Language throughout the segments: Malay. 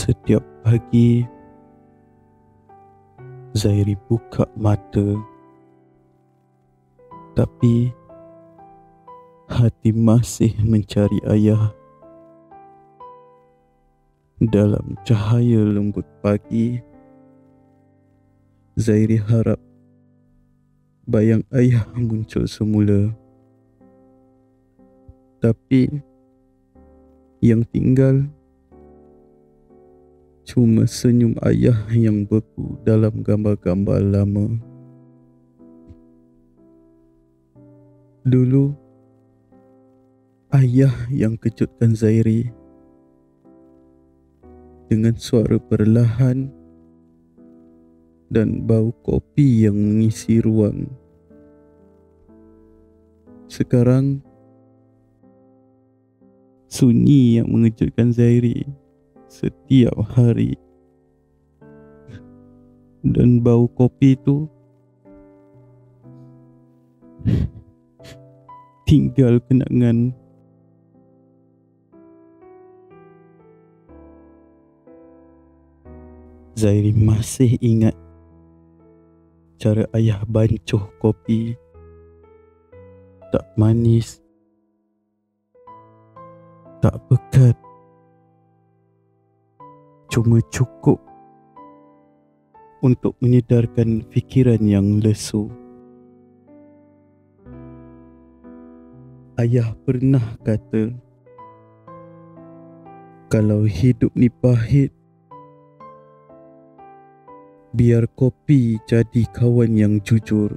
Setiap pagi, Zairi buka mata, tapi hati masih mencari ayah. Dalam cahaya lembut pagi, Zairi harap bayang ayah muncul semula. Tapi yang tinggal cuma senyum ayah yang beku dalam gambar-gambar lama. Dulu, ayah yang kejutkan Zairi dengan suara perlahan dan bau kopi yang mengisi ruang. Sekarang, sunyi yang mengejutkan Zairi setiap hari. Dan bau kopi itu tinggal kenangan. Zairi masih ingat cara ayah bancuh kopi. Tak manis, tak pekat, cuma cukup untuk menyedarkan fikiran yang lesu. Ayah pernah kata, kalau hidup ni pahit, biar kopi jadi kawan yang jujur.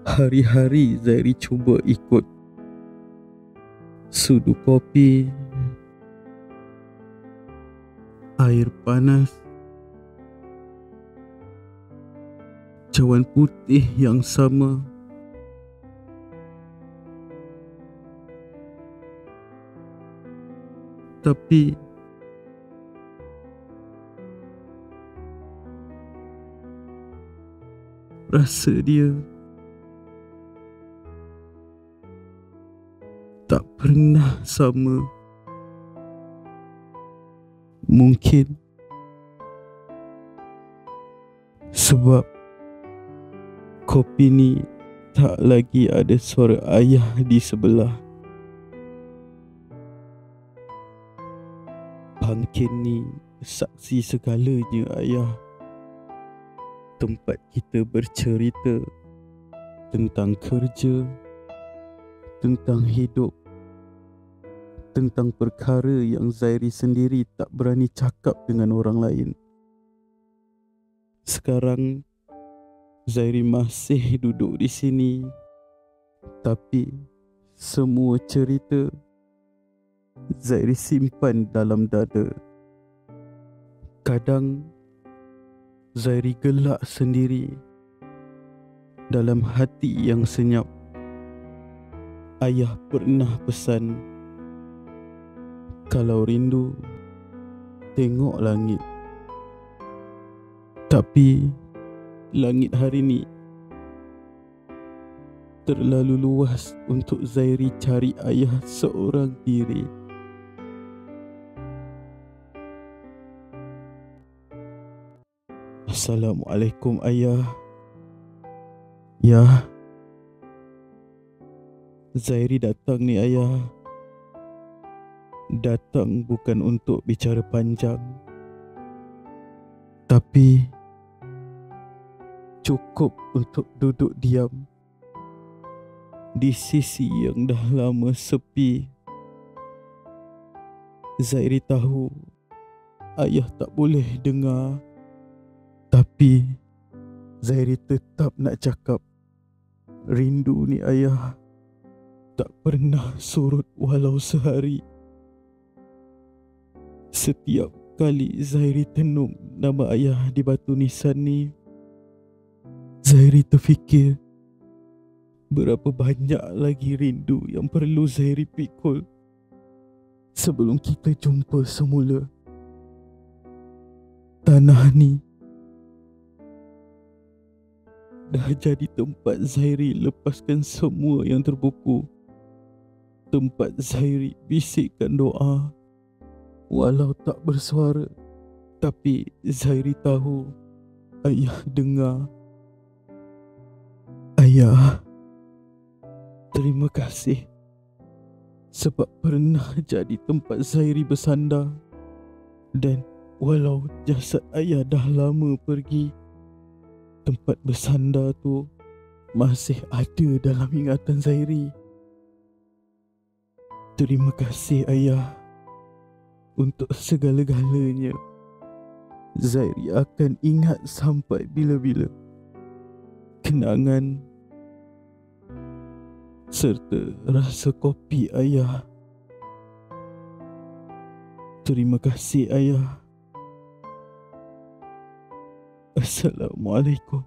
Hari-hari Zairi cuba ikut sudu kopi, air panas, cawan putih yang sama. Tapi rasa dia tak pernah sama. Mungkin sebab kopi ni tak lagi ada suara ayah di sebelah. Bangkit ni saksi segalanya ayah. Tempat kita bercerita tentang kerja, tentang hidup, tentang perkara yang Zairi sendiri tak berani cakap dengan orang lain. Sekarang Zairi masih duduk di sini, tapi semua cerita Zairi simpan dalam dada. Kadang Zairi gelak sendiri dalam hati yang senyap. Ayah pernah pesan, kalau rindu, tengok langit. Tapi langit hari ni terlalu luas untuk Zairi cari ayah seorang diri. Assalamualaikum ayah. Ya, Zairi datang ni ayah. Datang bukan untuk bicara panjang, tapi cukup untuk duduk diam di sisi yang dah lama sepi. Zairi tahu ayah tak boleh dengar, tapi Zairi tetap nak cakap, rindu ni ayah tak pernah surut walau sehari. Setiap kali Zairi tenung nama ayah di batu nisan ni, Zairi terfikir berapa banyak lagi rindu yang perlu Zairi pikul sebelum kita jumpa semula. Tanah ni dah jadi tempat Zairi lepaskan semua yang terbuku. Tempat Zairi bisikkan doa. Walau tak bersuara, tapi Zairi tahu ayah dengar. Ayah, terima kasih sebab pernah jadi tempat Zairi bersandar. Dan walau jasad ayah dah lama pergi, tempat bersandar tu masih ada dalam ingatan Zairi. Terima kasih ayah untuk segala-galanya. Zairi akan ingat sampai bila-bila. Kenangan serta rasa kopi ayah. Terima kasih ayah. Assalamualaikum.